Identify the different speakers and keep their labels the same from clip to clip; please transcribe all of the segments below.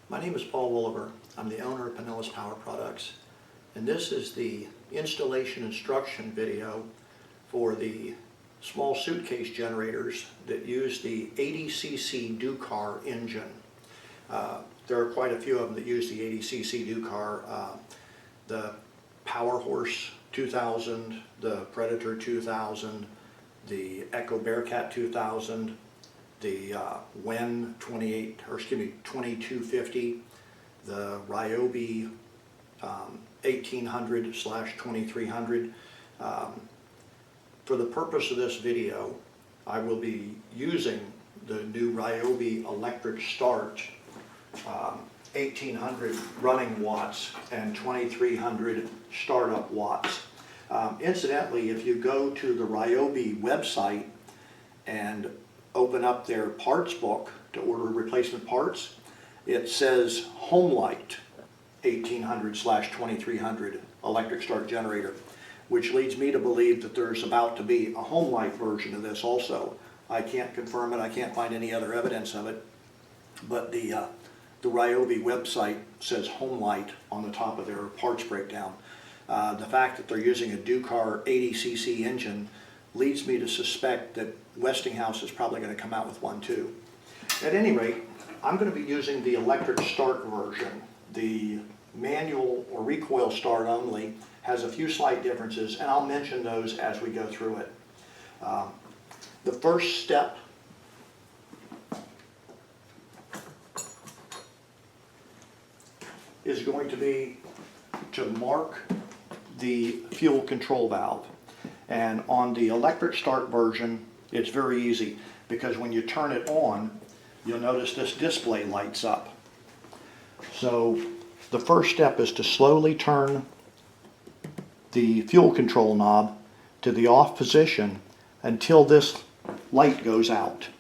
Speaker 1: My name is Paul Wolliver. I'm the owner of Pinellas Power Products, and this is the installation instruction video for the small suitcase generators that use the 80cc Ducar engine. There are quite a few of them that use the 80cc Ducar. The Power Horse 2000, the Predator 2000, the Echo Bearcat 2000, the WEN 2250, the Ryobi 1800/2300. For the purpose of this video, I will be using the new Ryobi electric start 1800 running watts and 2300 startup watts. Incidentally, if you go to the Ryobi website and open up their parts book to order replacement parts, it says Homelight 1800/2300 electric start generator, which leads me to believe that there's about to be a Homelight version of this also. I can't confirm it, I can't find any other evidence of it, but the Ryobi website says Homelight on the top of their parts breakdown. The fact that they're using a Ducar 80cc engine leads me to suspect that Westinghouse is probably going to come out with one too. At any rate, I'm going to be using the electric start version. The manual or recoil start only has a few slight differences, and I'll mention those as we go through it. The first step is going to be to mark the fuel control valve. And on the electric start version, it's very easy, because when you turn it on, you'll notice this display lights up. So the first step is to slowly turn the fuel control knob to the off position until this light goes out.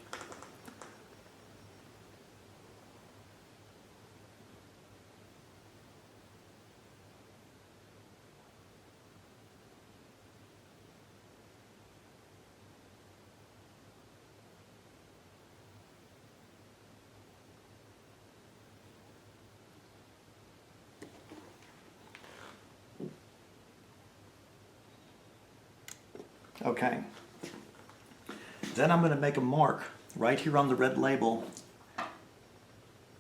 Speaker 1: Okay, then I'm going to make a mark right here on the red label,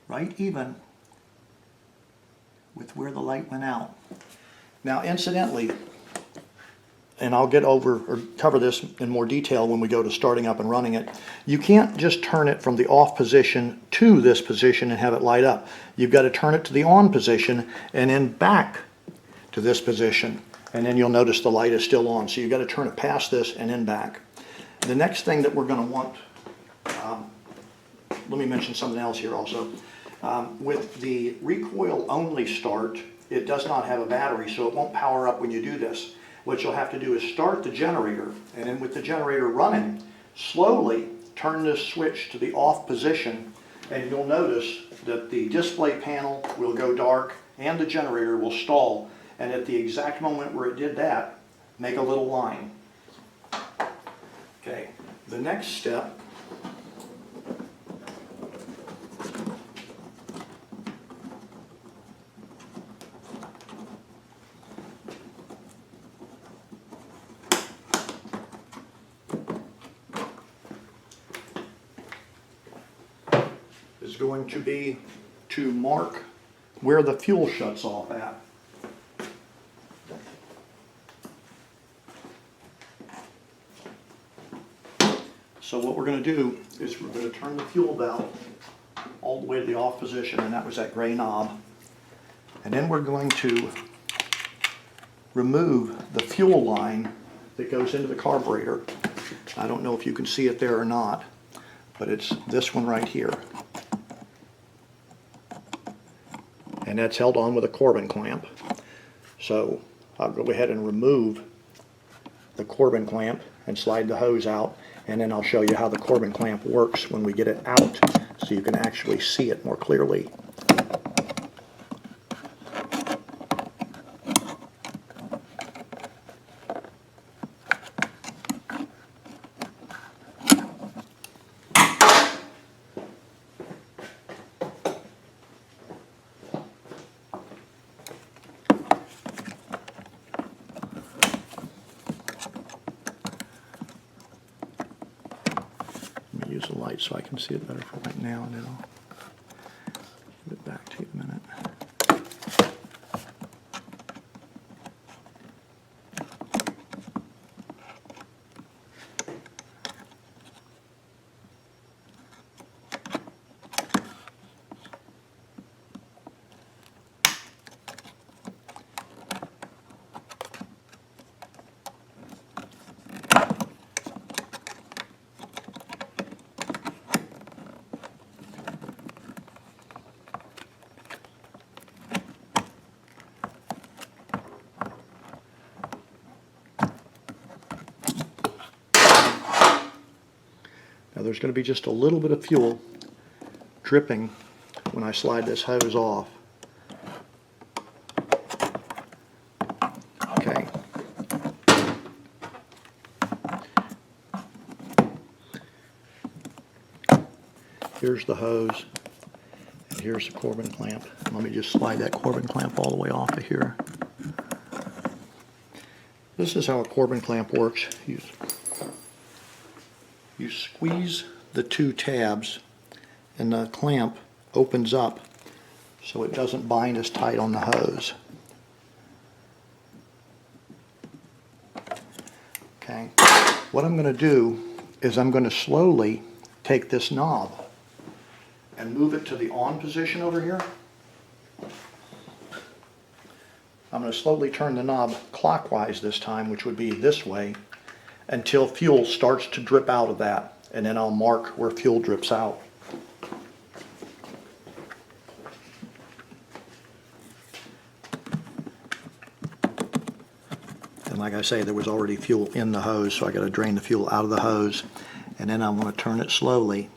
Speaker 1: right even with where the light went out. Now incidentally, and I'll get over or cover this in more detail when we go to starting up and running it, you can't just turn it from the off position to this position and have it light up. You've got to turn it to the on position and then back to this position. And then you'll notice the light is still on. So you've got to turn it past this and then back. The next thing that we're going to want, let me mention something else here also. With the recoil only start, it does not have a battery, so it won't power up when you do this. What you'll have to do is start the generator, and then with the generator running, slowly turn this switch to the off position, and you'll notice that the display panel will go dark and the generator will stall. And at the exact moment where it did that, make a little line. Okay, the next step is going to be to mark where the fuel shuts off at. So what we're going to do is we're going to turn the fuel valve all the way to the off position, and that was that gray knob. And then we're going to remove the fuel line that goes into the carburetor. I don't know if you can see it there or not, but it's this one right here. And that's held on with a Corbin clamp. So I'll go ahead and remove the Corbin clamp and slide the hose out. And then I'll show you how the Corbin clamp works when we get it out, so you can actually see it more clearly. flashlight so I can see it better for right now, and then I'll give it back to you in a minute. Now there's going to be just a little bit of fuel dripping when I slide this hose off. Okay. Here's the hose, and here's the Corbin clamp. Let me just slide that Corbin clamp all the way off of here. This is how a Corbin clamp works. You squeeze the two tabs and the clamp opens up so it doesn't bind as tight on the hose. Okay, what I'm going to do is I'm going to slowly take this knob and move it to the on position over here. I'm going to slowly turn the knob clockwise this time, which would be this way, until fuel starts to drip out of that, and then I'll mark where fuel drips out. And like I say, there was already fuel in the hose, so I got to drain the fuel out of the hose, and then I want to turn it slowly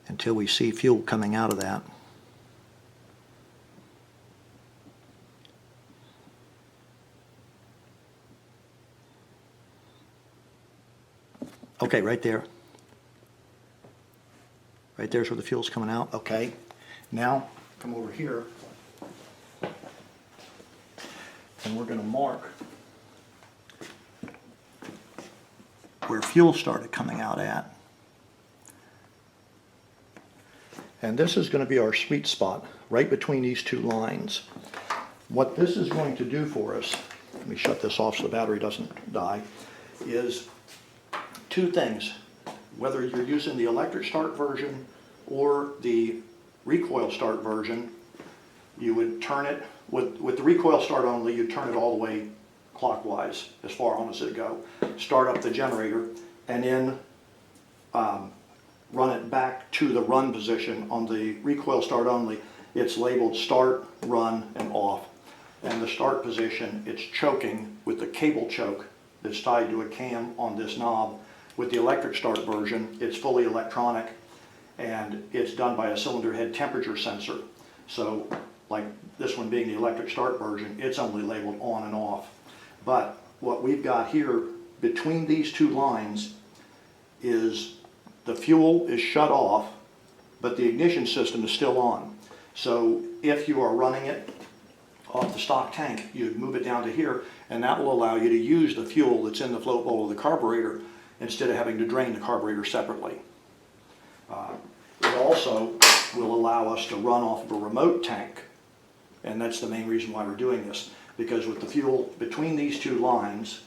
Speaker 1: until we see fuel coming out of that. Okay, right there. Right there's where the fuel's coming out. Okay, now come over here and we're going to mark where fuel started coming out at. And this is going to be our sweet spot, right between these two lines. What this is going to do for us, let me shut this off so the battery doesn't die, is two things. Whether you're using the electric start version or the recoil start version, you would turn it, with the recoil start only, you turn it all the way clockwise, as far on as it go. Start up the generator, and then run it back to the run position. On the recoil start only, it's labeled start, run, and off. And the start position, it's choking with the cable choke that's tied to a cam on this knob. With the electric start version, it's fully electronic, and it's done by a cylinder head temperature sensor. So, like this one being the electric start version, it's only labeled on and off. But what we've got here between these two lines is the fuel is shut off, but the ignition system is still on. So if you are running it off the stock tank, you move it down to here, and that will allow you to use the fuel that's in the float bowl of the carburetor instead of having to drain the carburetor separately. It also will allow us to run off of a remote tank, and that's the main reason why we're doing this, because with the fuel between these two lines,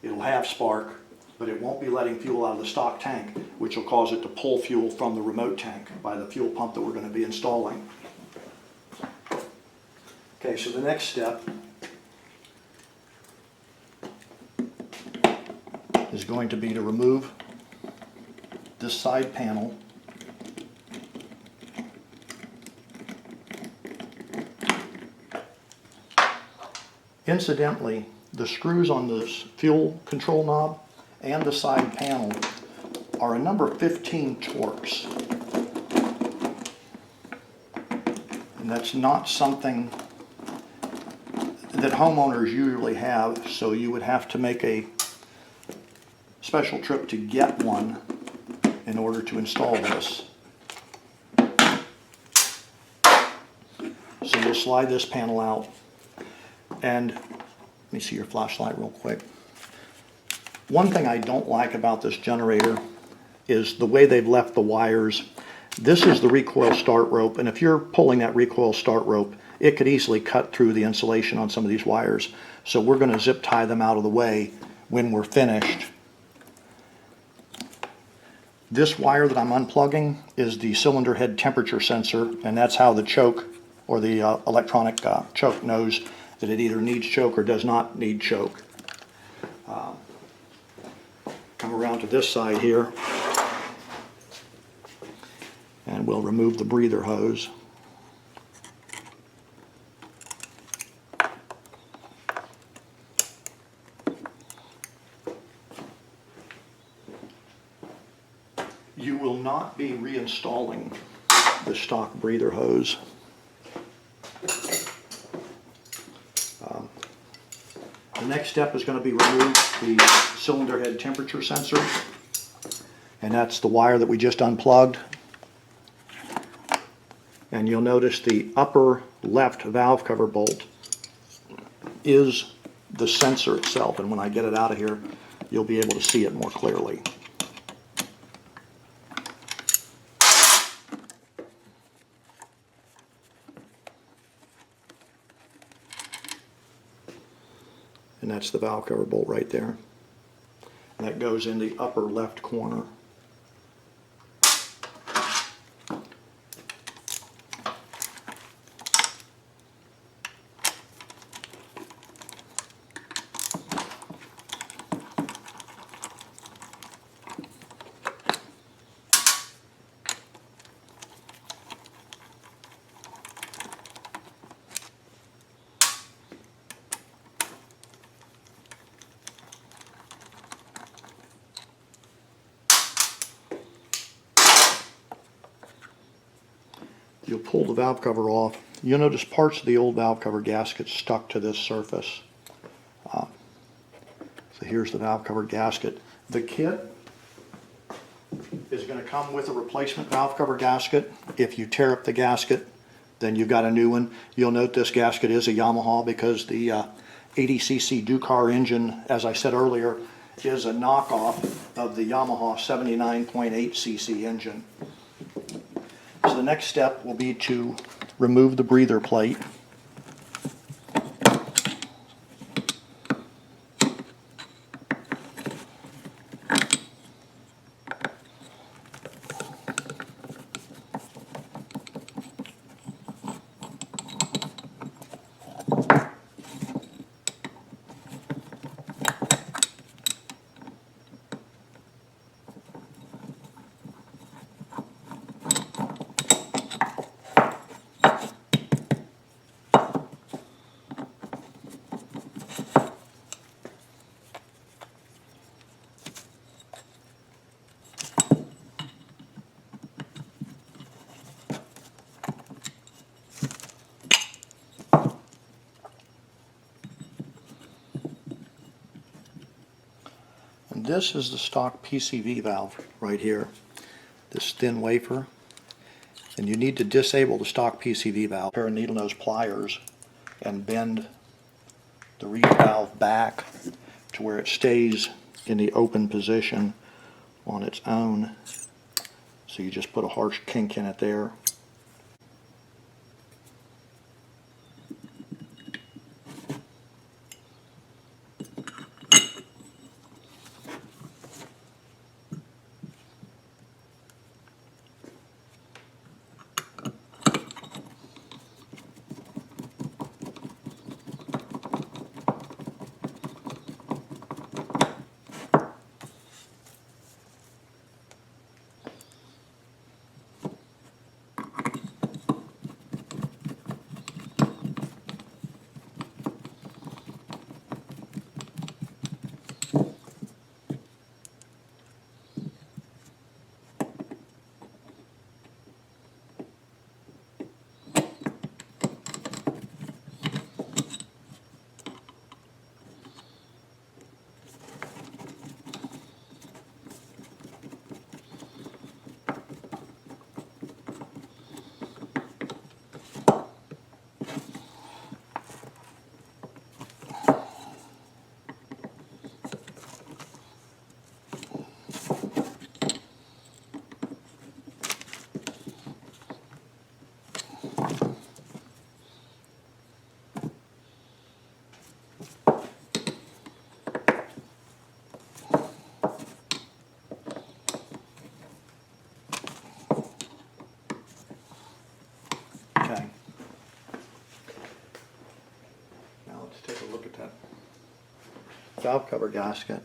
Speaker 1: it'll have spark, but it won't be letting fuel out of the stock tank, which will cause it to pull fuel from the remote tank by the fuel pump that we're going to be installing. Okay, so the next step is going to be to remove this side panel . Incidentally, the screws on this fuel control knob and the side panel are a number 15 Torx. And that's not something that homeowners usually have, so you would have to make a special trip to get one in order to install this. So you'll slide this panel out, and let me see your flashlight real quick. One thing I don't like about this generator, is the way they've left the wires. This is the recoil start rope, and if you're pulling that recoil start rope, it could easily cut through the insulation on some of these wires. So we're going to zip tie them out of the way when we're finished. This wire that I'm unplugging is the cylinder head temperature sensor, and that's how the choke or the electronic choke knows that it either needs choke or does not need choke. Come around to this side here, and we'll remove the breather hose. You will not be reinstalling the stock breather hose. The next step is going to be remove the cylinder head temperature sensor, and that's the wire that we just unplugged. And you'll notice the upper left valve cover bolt is the sensor itself, and when I get it out of here, you'll be able to see it more clearly. And that's the valve cover bolt right there. And that goes in the upper left corner. You'll pull the valve cover off. You'll notice parts of the old valve cover gasket stuck to this surface. So here's the valve cover gasket. The kit is going to come with a replacement valve cover gasket. If you tear up the gasket, then you've got a new one. You'll note this gasket is a Yamaha because the 80cc Ducar engine, as I said earlier, is a knockoff of the Yamaha 79.8cc engine. So the next step will be to remove the breather plate. And this is the stock PCV valve right here, this thin wafer. And you need to disable the stock PCV valve. A pair of needle nose pliers and bend the reed valve back to where it stays in the open position on its own. So you just put a harsh kink in it there. Okay. Now let's take a look at that valve cover gasket.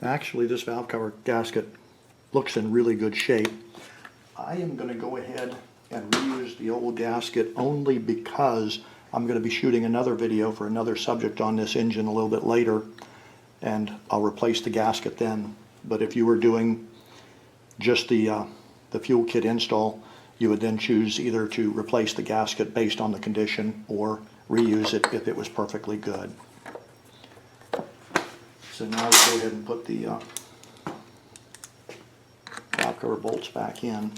Speaker 1: Actually, this valve cover gasket looks in really good shape. I am going to go ahead and reuse the old gasket only because I'm going to be shooting another video for another subject on this engine a little bit later, and I'll replace the gasket then. But if you were doing just the fuel kit install, you would then choose either to replace the gasket based on the condition or reuse it if it was perfectly good. So now we'll go ahead and put the valve cover bolts back in.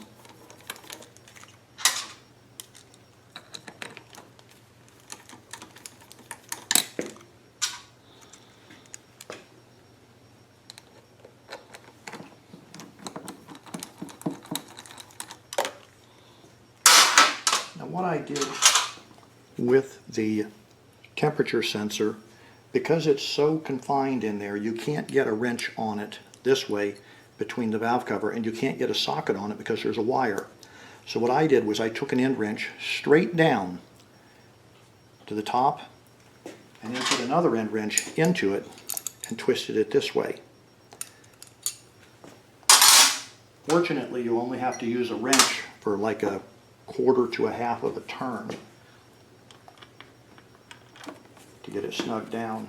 Speaker 1: Now what I did with the temperature sensor, because it's so confined in there, you can't get a wrench on it this way between the valve cover, and you can't get a socket on it because there's a wire. So what I did was I took an end wrench straight down to the top and then put another end wrench into it and twisted it this way. Fortunately, you only have to use a wrench for like a quarter to a half of a turn to get it snugged down.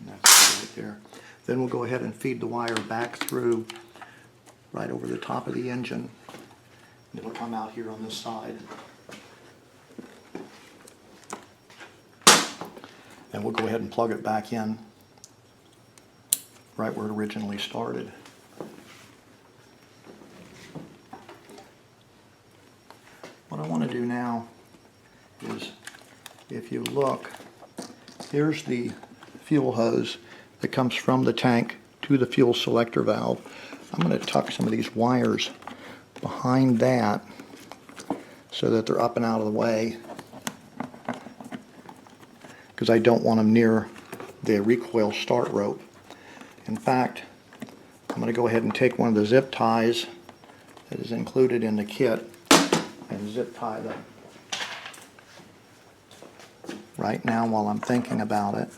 Speaker 1: That's right there. Then we'll go ahead and feed the wire back through right over the top of the engine. It'll come out here on this side. And we'll go ahead and plug it back in right where it originally started. What I want to do now is, if you look, here's the fuel hose that comes from the tank to the fuel selector valve. I'm going to tuck some of these wires behind that so that they're up and out of the way, because I don't want them near the recoil start rope. In fact, I'm going to go ahead and take one of the zip ties that is included in the kit and zip tie them right now while I'm thinking about it.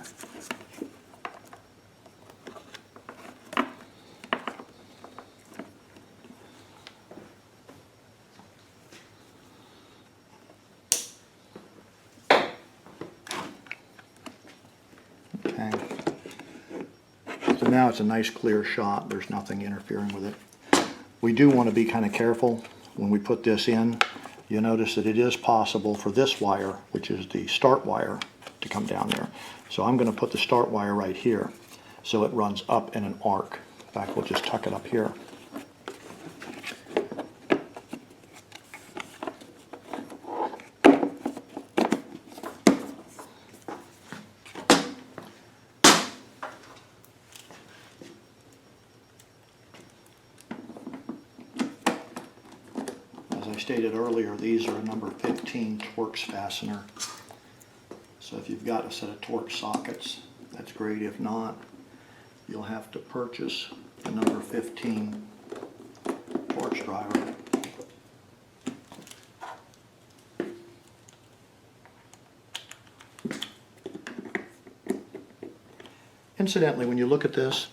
Speaker 1: Okay. So now it's a nice clear shot. There's nothing interfering with it. We do want to be kind of careful when we put this in. You'll notice that it is possible for this wire, which is the start wire, to come down there. So I'm going to put the start wire right here so it runs up in an arc. In fact, we'll just tuck it up here. As I stated earlier, these are a number 15 Torx fastener. So if you've got a set of torch sockets, that's great. If not, you'll have to purchase a number 15 torch driver. Incidentally, when you look at this,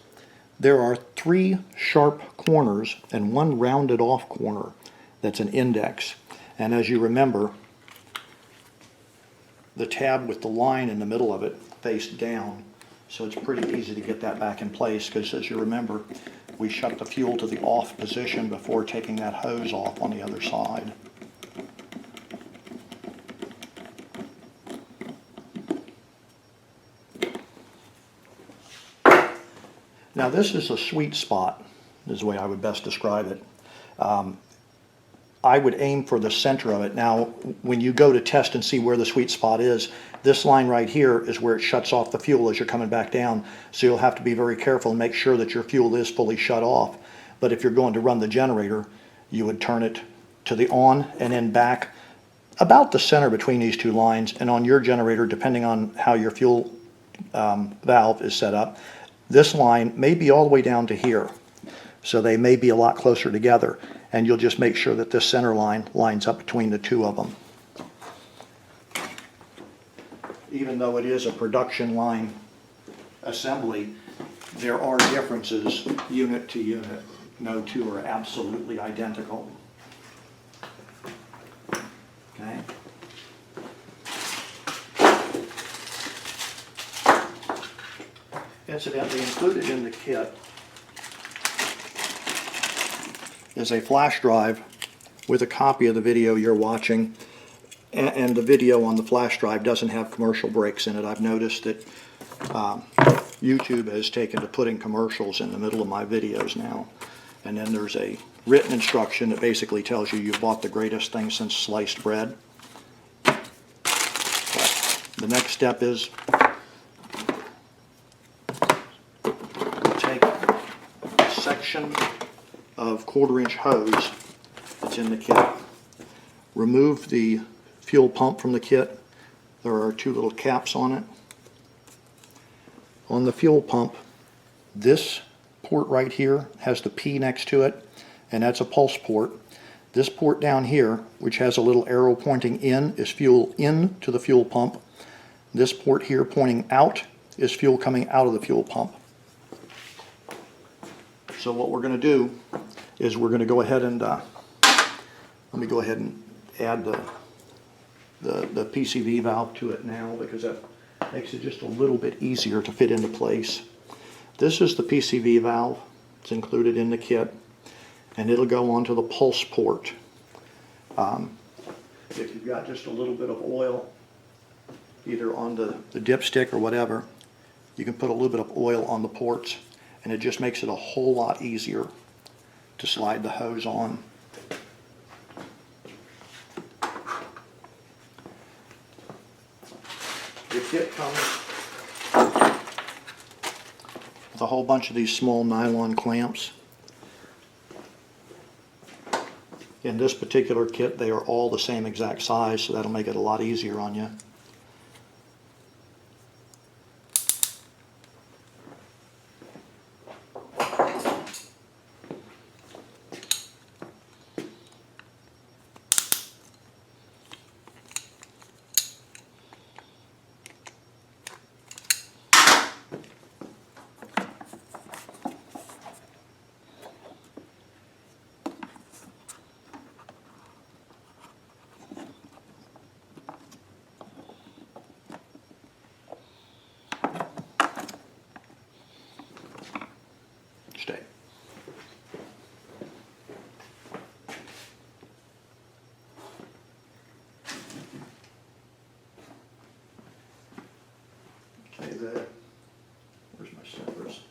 Speaker 1: there are 3 sharp corners and 1 rounded off corner that's an index. And as you remember, the tab with the line in the middle of it faced down, so it's pretty easy to get that back in place, because as you remember, we shut the fuel to the off position before taking that hose off on the other side. Now this is a sweet spot, is the way I would best describe it. I would aim for the center of it. Now, when you go to test and see where the sweet spot is, this line right here is where it shuts off the fuel as you're coming back down. So you'll have to be very careful and make sure that your fuel is fully shut off. But if you're going to run the generator, you would turn it to the on and then back about the center between these 2 lines. And on your generator, depending on how your fuel valve is set up, this line may be all the way down to here. So they may be a lot closer together. And you'll just make sure that this center line lines up between the 2 of them. Even though it is a production line assembly, there are differences unit to unit. No 2 are absolutely identical. Okay. Incidentally, included in the kit is a flash drive with a copy of the video you're watching, and the video on the flash drive doesn't have commercial breaks in it. I've noticed that YouTube has taken to putting commercials in the middle of my videos now. And then there's a written instruction that basically tells you you've bought the greatest thing since sliced bread. But the next step is take a section of 1/4-inch hose that's in the kit. Remove the fuel pump from the kit. There are 2 little caps on it. On the fuel pump, this port right here has the P next to it, and that's a pulse port. This port down here, which has a little arrow pointing in, is fuel in to the fuel pump. This port here pointing out is fuel coming out of the fuel pump. So what we're going to do is we're going to go ahead and let me go ahead and add the PCV valve to it now, because that makes it just a little bit easier to fit into place. This is the PCV valve. It's included in the kit, and it'll go onto the pulse port. If you've got just a little bit of oil, either on the dipstick or whatever, you can put a little bit of oil on the ports, and it just makes it a whole lot easier to slide the hose on. The kit comes with a whole bunch of these small nylon clamps. In this particular kit, they are all the same exact size, so that'll make it a lot easier on you. Stay. Okay, where's my steppers?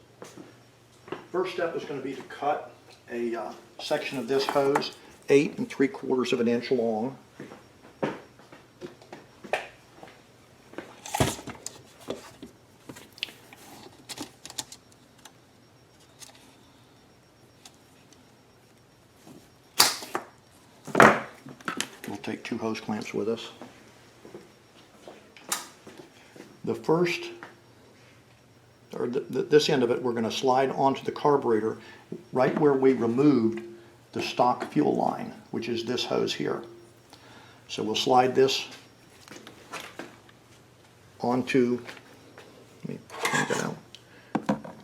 Speaker 1: First step is going to be to cut a section of this hose 8 3/4 of an inch long. We'll take 2 hose clamps with us. the first, or this end of it, we're going to slide onto the carburetor right where we removed the stock fuel line, which is this hose here. So we'll slide this onto, let me point that out.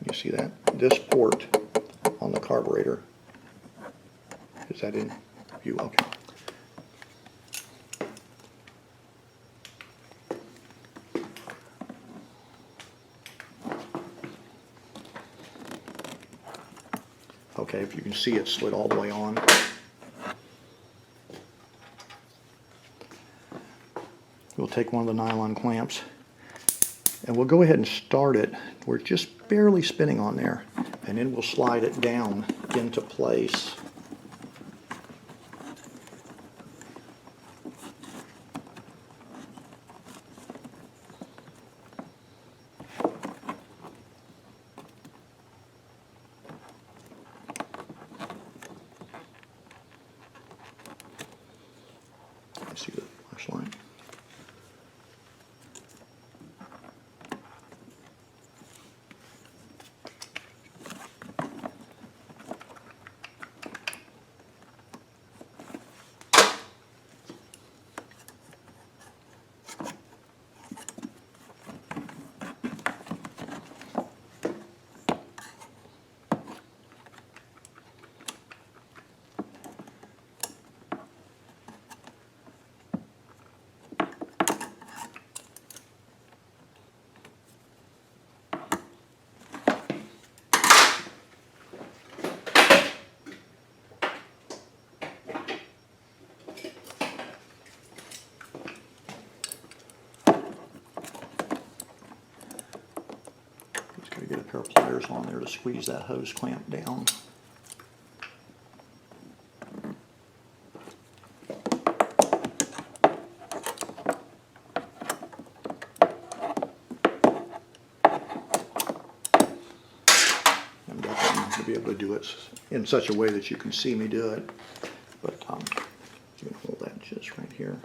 Speaker 1: You see that? This port on the carburetor. Is that in view? Okay. Okay, if you can see it slid all the way on. We'll take one of the nylon clamps and we'll go ahead and start it. We're just barely spinning on there, and then we'll slide it down into place. See the flashlight. Get a pair of pliers on there to squeeze that hose clamp down. I'm definitely going to be able to do it in such a way that you can see me do it, but I'm going to hold that just right here.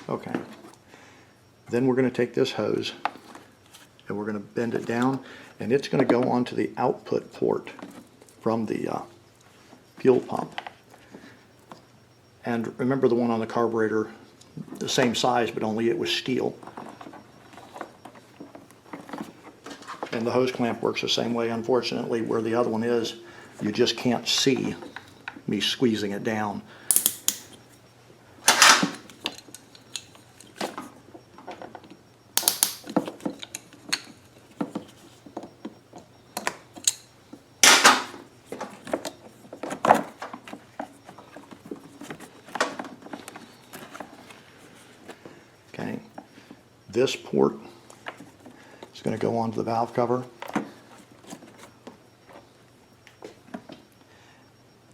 Speaker 1: Okay, then we're going to take this hose and we're going to bend it down, and it's going to go onto the output port from the fuel pump. And remember the one on the carburetor, the same size, but only it was steel. And the hose clamp works the same way. Unfortunately, where the other one is, you just can't see me squeezing it down. Okay, this port is going to go onto the valve cover.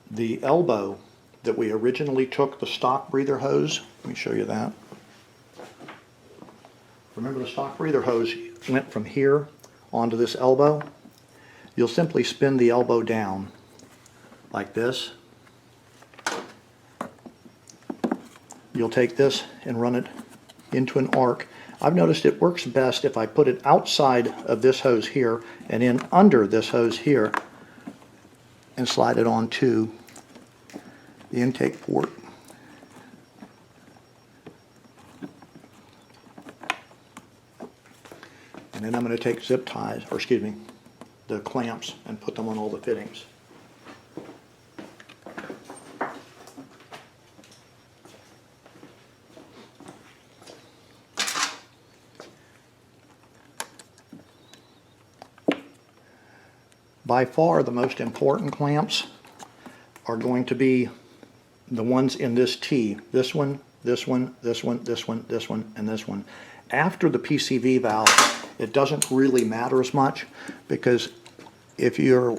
Speaker 1: The elbow that we originally took the stock breather hose, let me show you that. Remember, the stock breather hose went from here onto this elbow. You'll simply spin the elbow down like this. You'll take this and run it into an arc. I've noticed it works best if I put it outside of this hose here and in under this hose here and slide it onto the intake port. And then I'm going to take zip ties, or excuse me, the clamps, and put them on all the fittings. By far the most important clamps are going to be the ones in this T. This one, this one, this one, this one, this one, and this one. After the PCV valve, it doesn't really matter as much, because if you're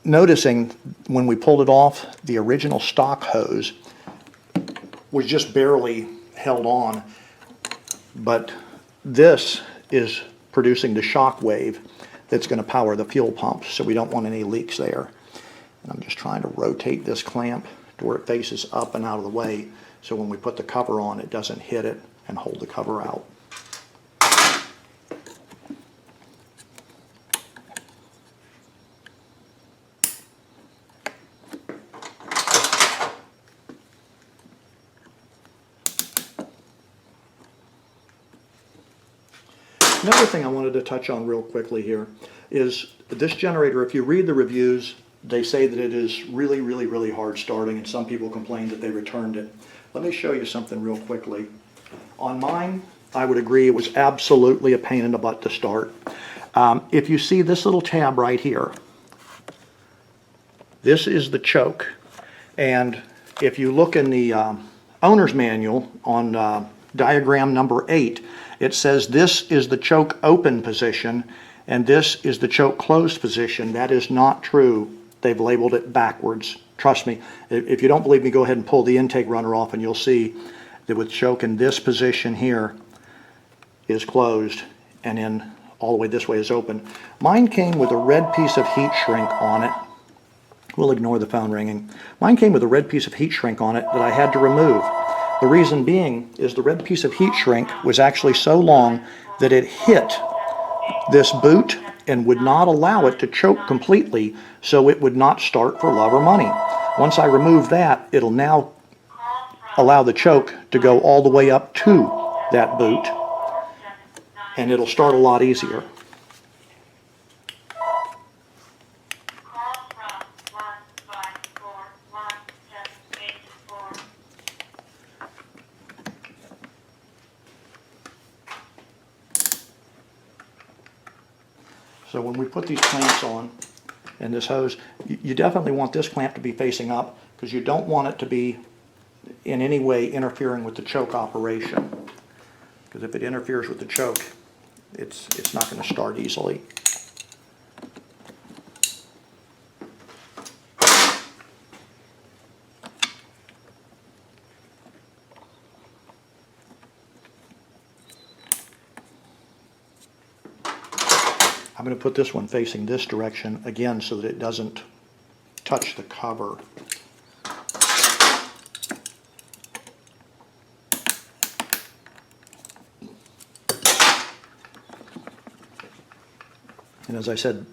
Speaker 1: noticing, when we pulled it off, the original stock hose was just barely held on, but this is producing the shock wave that's going to power the fuel pump, so we don't want any leaks there. And I'm just trying to rotate this clamp to where it faces up and out of the way, so when we put the cover on, it doesn't hit it and hold the cover out. Another thing I wanted to touch on real quickly here is this generator. If you read the reviews, they say that it is really, really, really hard starting, and some people complain that they returned it. Let me show you something real quickly. On mine, I would agree it was absolutely a pain in the butt to start. If you see this little tab right here, this is the choke. And if you look in the owner's manual on diagram number 8, it says this is the choke open position and this is the choke closed position. That is not true. They've labeled it backwards. Trust me. If you don't believe me, go ahead and pull the intake runner off and you'll see that with choke in this position here is closed, and then all the way this way is open. Mine came with a red piece of heat shrink on it. We'll ignore the phone ringing. Mine came with a red piece of heat shrink on it that I had to remove. The reason being is the red piece of heat shrink was actually so long that it hit this boot and would not allow it to choke completely, so it would not start for love or money. Once I remove that, it'll now allow the choke to go all the way up to that boot, and it'll start a lot easier. So when we put these clamps on and this hose, you definitely want this clamp to be facing up, because you don't want it to be in any way interfering with the choke operation. Because if it interferes with the choke, it's not going to start easily. I'm going to put this one facing this direction again so that it doesn't touch the cover. And as I said,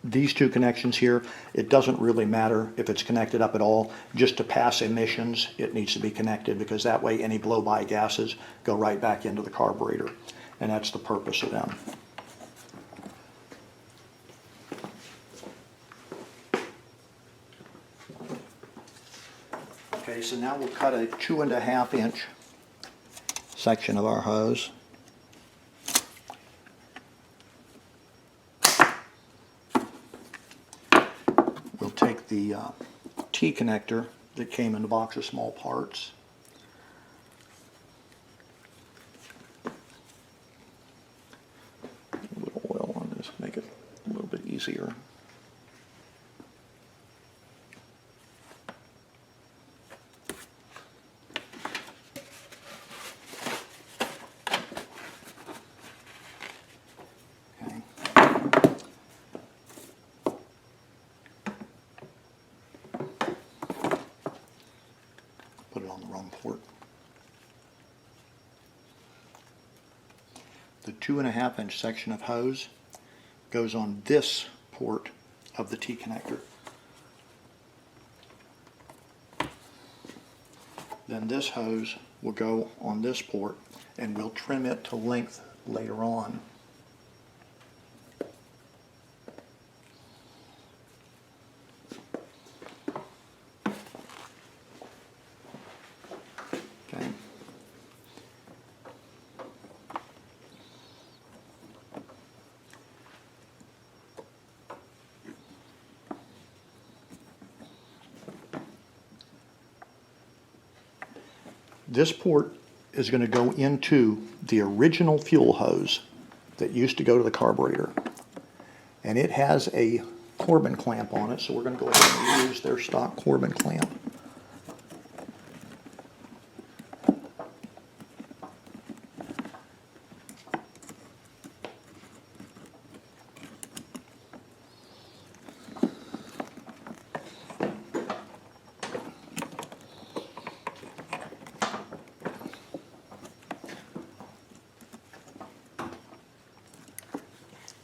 Speaker 1: these two connections here, it doesn't really matter if it's connected up at all. Just to pass emissions, it needs to be connected, because that way any blow-by gases go right back into the carburetor. And that's the purpose of them. Okay, so now we'll cut a 2.5 inch section of our hose. We'll take the T connector that came in the box of small parts. A little oil on this, make it a little bit easier. Put it on the wrong port. The 2.5 inch section of hose goes on this port of the T connector. Then this hose will go on this port, and we'll trim it to length later on. Okay. This port is going to go into the original fuel hose that used to go to the carburetor. And it has a Corbin clamp on it, so we're going to go ahead and use their stock Corbin clamp.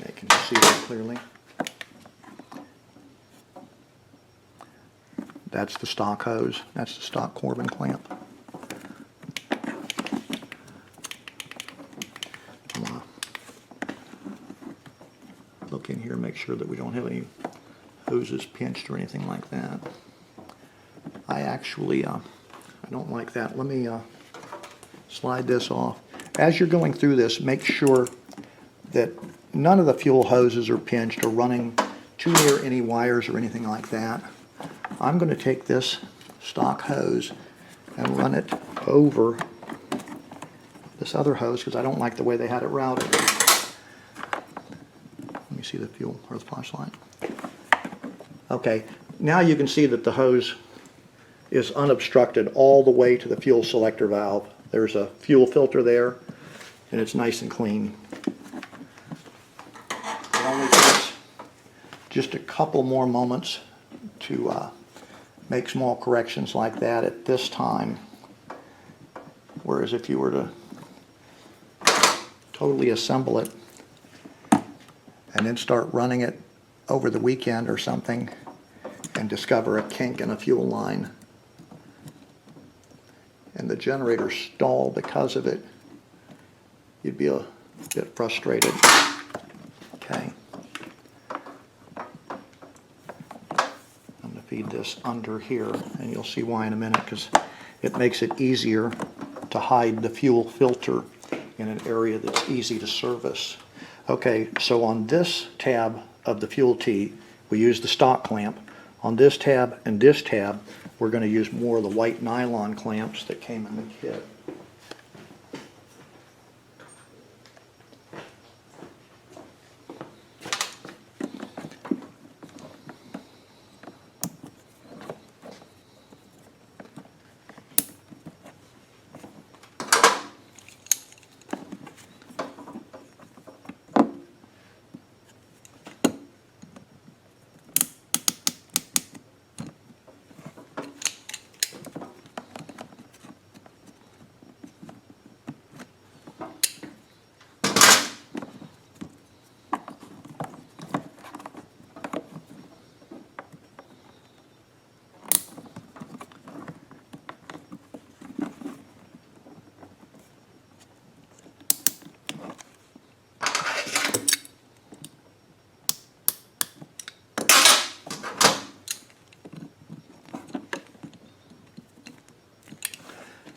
Speaker 1: Okay, can you see that clearly? That's the stock hose. That's the stock Corbin clamp. I'm gonna look in here and make sure that we don't have any hoses pinched or anything like that. I actually, I don't like that. Let me slide this off. As you're going through this, make sure that none of the fuel hoses are pinched or running too near any wires or anything like that. I'm going to take this stock hose and run it over this other hose because I don't like the way they had it routed. Let me see the fuel or the flashlight. Okay, now you can see that the hose is unobstructed all the way to the fuel selector valve. There's a fuel filter there and it's nice and clean. It only takes just a couple more moments to make small corrections like that at this time. Whereas if you were to totally assemble it and then start running it over the weekend or something and discover a kink in a fuel line and the generator stall because of it, you'd be a bit frustrated. Okay. Feed this under here, and you'll see why in a minute, because it makes it easier to hide the fuel filter in an area that's easy to service. Okay, so on this tab of the fuel tee, we use the stock clamp. On this tab and this tab, we're going to use more of the white nylon clamps that came in the kit.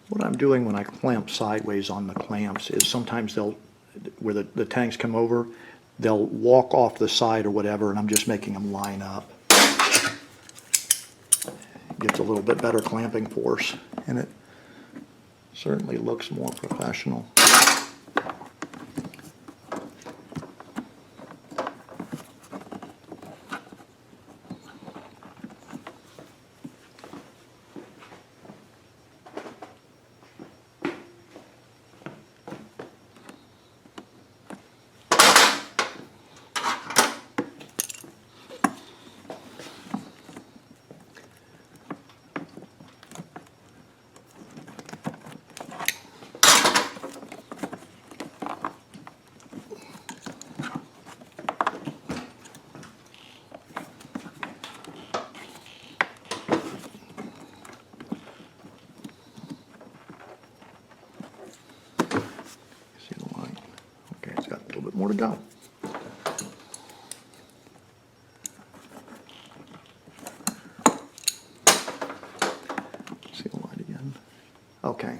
Speaker 1: What I'm doing when I clamp sideways on the clamps is sometimes they'll, where the tanks come over, they'll walk off the side or whatever, and I'm just making them line up. Gets a little bit better clamping force, and it certainly looks more professional. More to go. See the light again. Okay.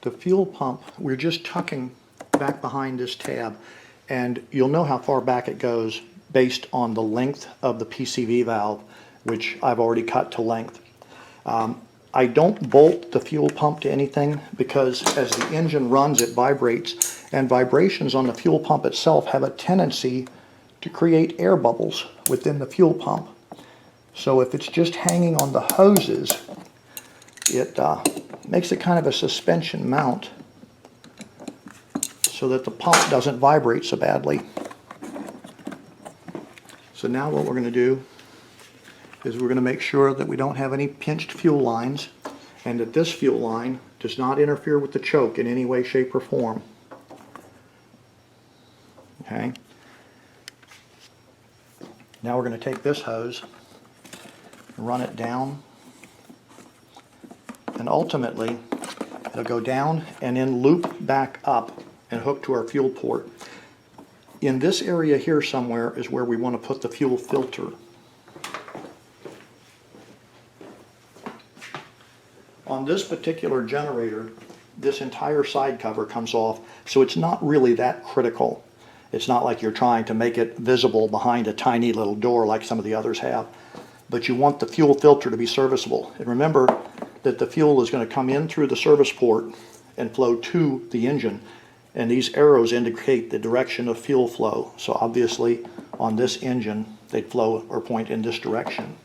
Speaker 1: The fuel pump, we're just tucking back behind this tab, and you'll know how far back it goes based on the length of the PCV valve, which I've already cut to length. I don't bolt the fuel pump to anything because as the engine runs it vibrates, and vibrations on the fuel pump itself have a tendency to create air bubbles within the fuel pump. So if it's just hanging on the hoses, it makes it kind of a suspension mount so that the pump doesn't vibrate so badly. So now what we're going to do is we're going to make sure that we don't have any pinched fuel lines and that this fuel line does not interfere with the choke in any way, shape, or form. Okay. Now we're going to take this hose, run it down, and ultimately it'll go down and then loop back up and hook to our fuel port. In this area here somewhere is where we want to put the fuel filter. On this particular generator, this entire side cover comes off, so it's not really that critical. It's not like you're trying to make it visible behind a tiny little door like some of the others have. But you want the fuel filter to be serviceable. And remember that the fuel is going to come in through the service port and flow to the engine. And these arrows indicate the direction of fuel flow. So obviously on this engine, they'd flow or point in this direction.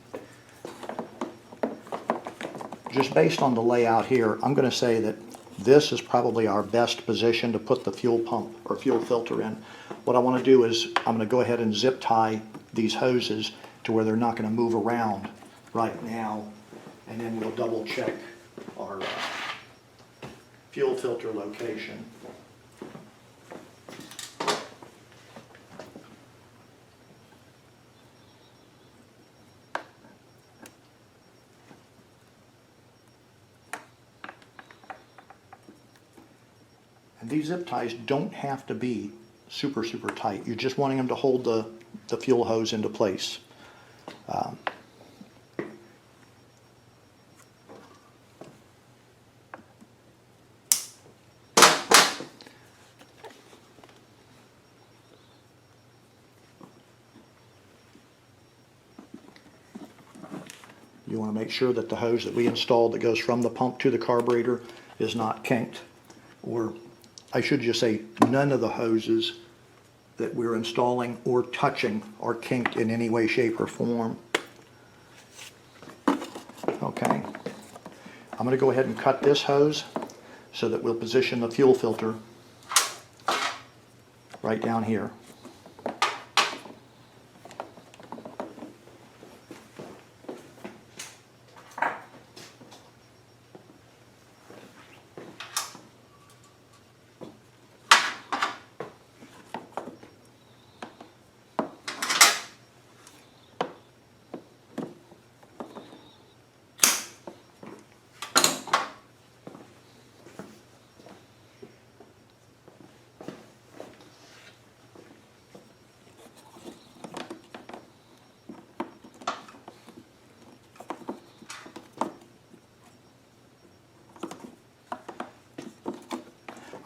Speaker 1: Just based on the layout here, I'm going to say that this is probably our best position to put the fuel pump or fuel filter in. What I want to do is I'm going to go ahead and zip tie these hoses to where they're not going to move around right now, and then we'll double check our fuel filter location. And these zip ties don't have to be super tight. You're just wanting them to hold the fuel hose into place. You want to make sure that the hose that we installed that goes from the pump to the carburetor is not kinked, or I should just say none of the hoses that we're installing or touching are kinked in any way, shape, or form. Okay, I'm going to go ahead and cut this hose so that we'll position the fuel filter right down here.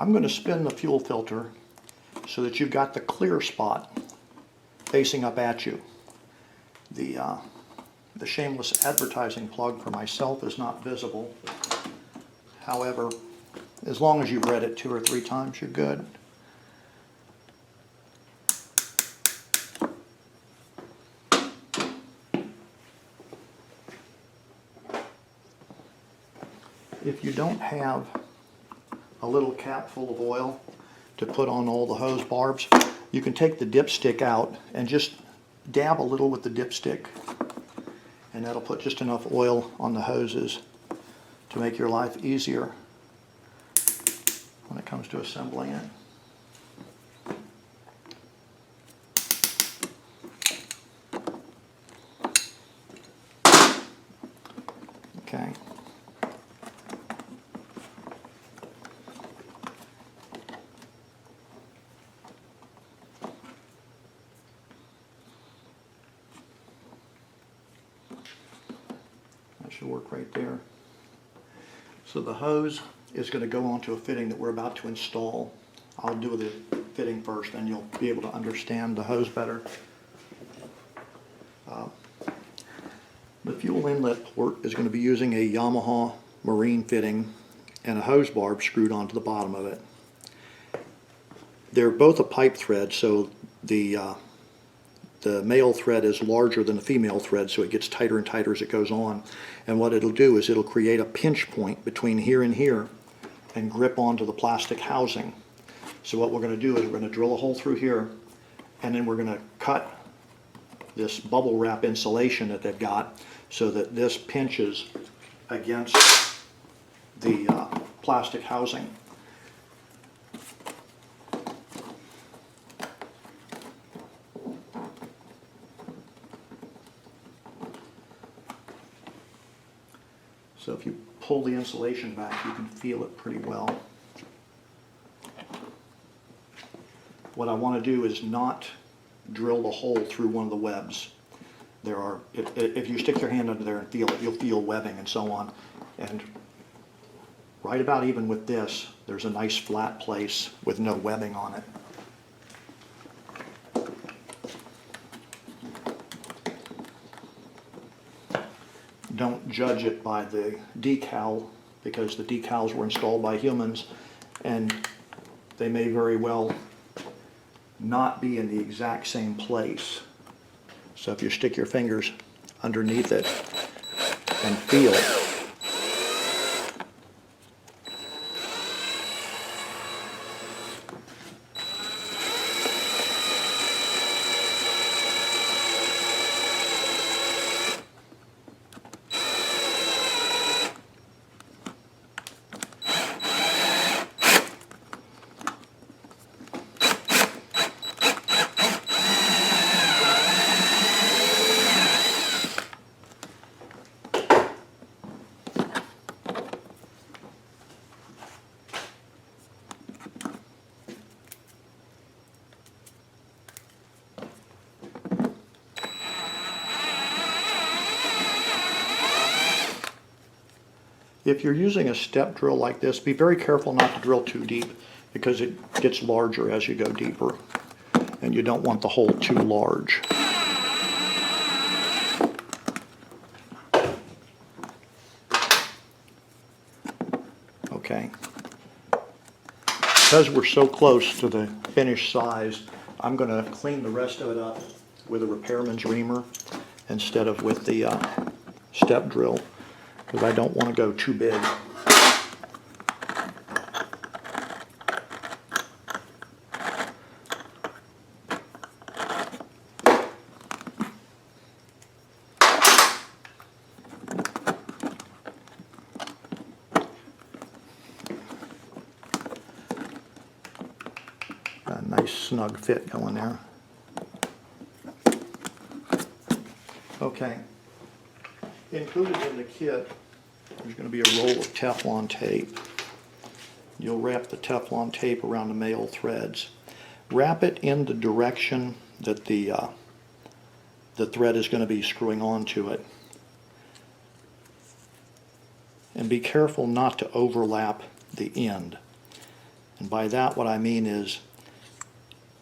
Speaker 1: I'm going to spin the fuel filter so that you've got the clear spot facing up at you. The shameless advertising plug for myself is not visible. However, as long as you've read it 2 or 3 times, you're good. If you don't have a little cap full of oil to put on all the hose barbs, you can take the dipstick out and just dab a little with the dipstick, and that'll put just enough oil on the hoses to make your life easier when it comes to assembling it. Okay. That should work right there. So the hose is going to go onto a fitting that we're about to install. I'll do the fitting first, and you'll be able to understand the hose better. The fuel inlet port is going to be using a Yamaha marine fitting and a hose barb screwed onto the bottom of it. They're both a pipe thread, so the male thread is larger than the female thread, so it gets tighter and tighter as it goes on. And what it'll do is it'll create a pinch point between here and here and grip onto the plastic housing. So what we're going to do is we're going to drill a hole through here, and then we're going to cut this bubble wrap insulation that they've got so that this pinches against the plastic housing. So if you pull the insulation back, you can feel it pretty well. What I want to do is not drill the hole through one of the webs. There are, if you stick your hand under there and feel it, you'll feel webbing and so on. And right about even with this, there's a nice flat place with no webbing on it. Don't judge it by the decal, because the decals were installed by humans and they may very well not be in the exact same place. So if you stick your fingers underneath it and feel it, if you're using a step drill like this, be very careful not to drill too deep, because it gets larger as you go deeper, and you don't want the hole too large. Okay. Because we're so close to the finished size, I'm going to clean the rest of it up with a repairman's reamer instead of with the step drill, because I don't want to go too big. A nice snug fit going there. Okay. Included in the kit, there's going to be a roll of Teflon tape. You'll wrap the Teflon tape around the male threads. Wrap it in the direction that the thread is going to be screwing onto it. And be careful not to overlap the end. And by that what I mean is,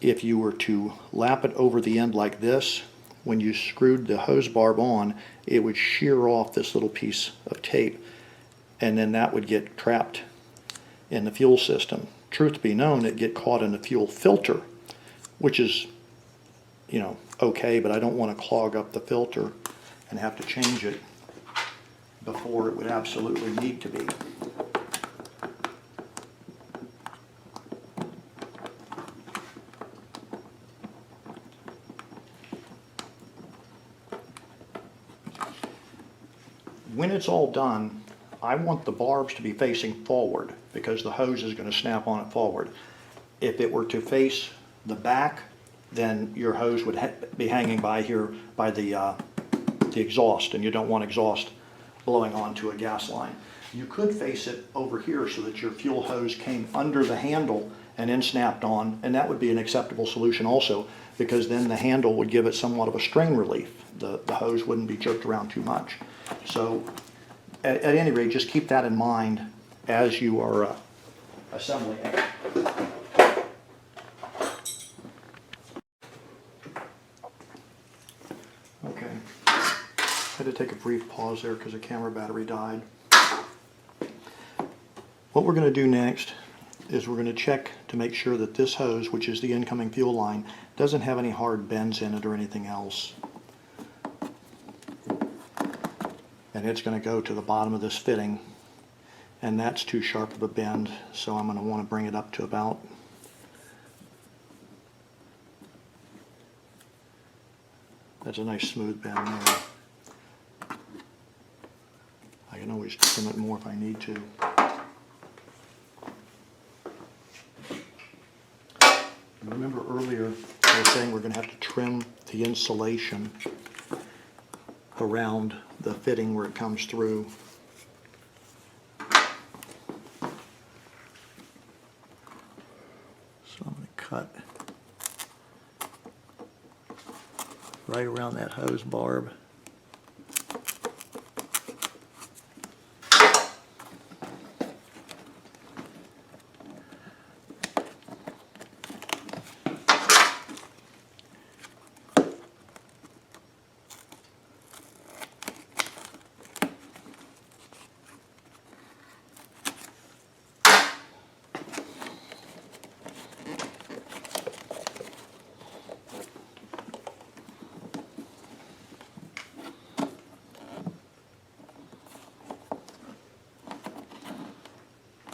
Speaker 1: if you were to lap it over the end like this, when you screwed the hose barb on, it would shear off this little piece of tape, and then that would get trapped in the fuel system. Truth be known, it'd get caught in the fuel filter, which is, you know, okay, but I don't want to clog up the filter and have to change it before it would absolutely need to be. When it's all done, I want the barbs to be facing forward, because the hose is going to snap on it forward. If it were to face the back, then your hose would be hanging by here by the exhaust, and you don't want exhaust blowing onto a gas line. You could face it over here so that your fuel hose came under the handle and then snapped on, and that would be an acceptable solution also, because then the handle would give it somewhat of a strain relief. The hose wouldn't be jerked around too much. So at any rate, just keep that in mind as you are assembling it. Okay, had to take a brief pause there because the camera battery died. What we're going to do next is we're going to check to make sure that this hose, which is the incoming fuel line, doesn't have any hard bends in it or anything else. And it's going to go to the bottom of this fitting, and that's too sharp of a bend, so I'm going to want to bring it up to about that's a nice smooth bend there. I can always trim it more if I need to. Remember earlier I was saying we're going to have to trim the insulation around the fitting where it comes through. So I'm going to cut right around that hose barb.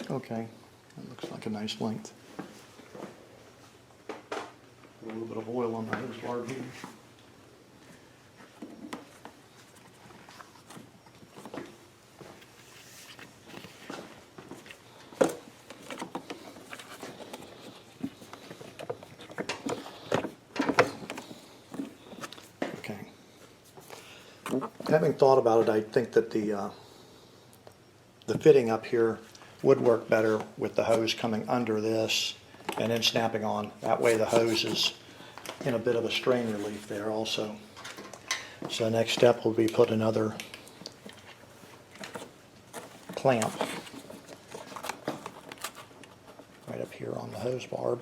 Speaker 1: Okay, that looks like a nice length. A little bit of oil on the hose barb here. Okay. Having thought about it, I think that the fitting up here would work better with the hose coming under this and then snapping on. That way the hose is in a bit of a strain relief there also. So next step will be put another clamp right up here on the hose barb.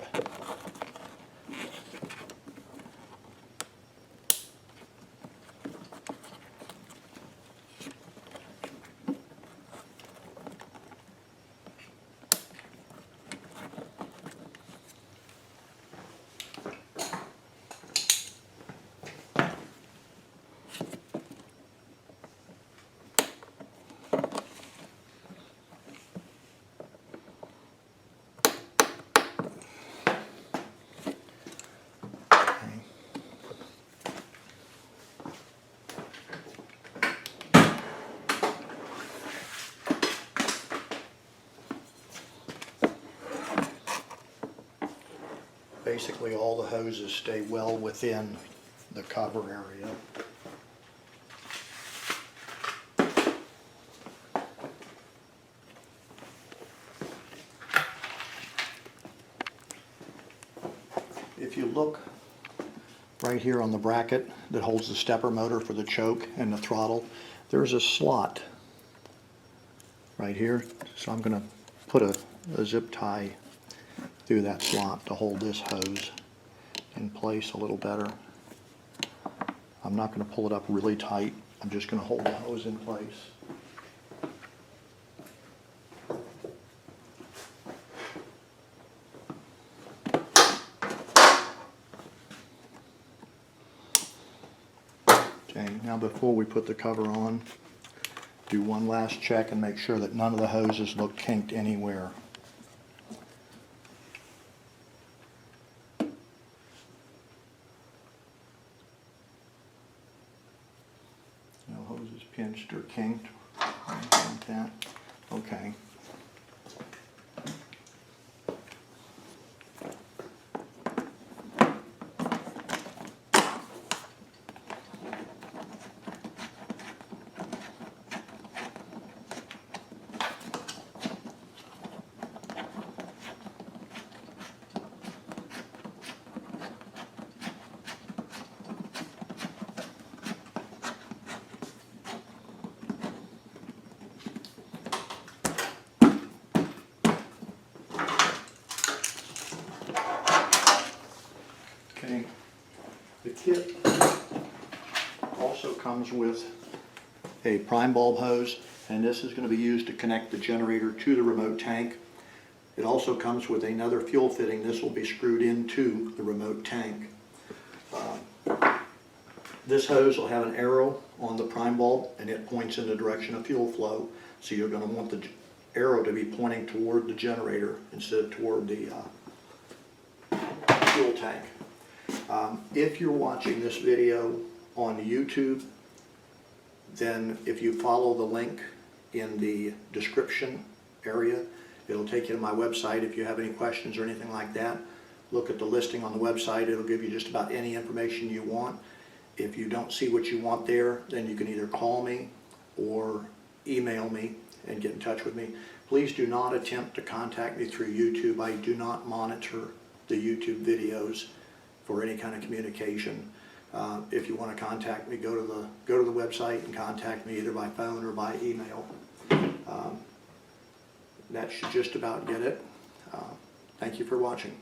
Speaker 1: Basically all the hoses stay well within the cover area. If you look right here on the bracket that holds the stepper motor for the choke and the throttle, there's a slot right here. So I'm going to put a zip tie through that slot to hold this hose in place a little better. I'm not going to pull it up really tight. I'm just going to hold the hose in place. Okay, now before we put the cover on, do one last check and make sure that none of the hoses look kinked anywhere. No hoses pinched or kinked, anything like that. Okay. kit also comes with a prime bulb hose, and this is going to be used to connect the generator to the remote tank. It also comes with another fuel fitting. This will be screwed into the remote tank. This hose will have an arrow on the prime bulb, and it points in the direction of fuel flow. So you're going to want the arrow to be pointing toward the generator instead of toward the fuel tank. If you're watching this video on YouTube, then if you follow the link in the description area, it'll take you to my website. If you have any questions or anything like that, look at the listing on the website. It'll give you just about any information you want. If you don't see what you want there, then you can either call me or email me and get in touch with me. Please do not attempt to contact me through YouTube. I do not monitor the YouTube videos for any kind of communication. If you want to contact me, go to the website and contact me either by phone or by email. That should just about get it. Thank you for watching.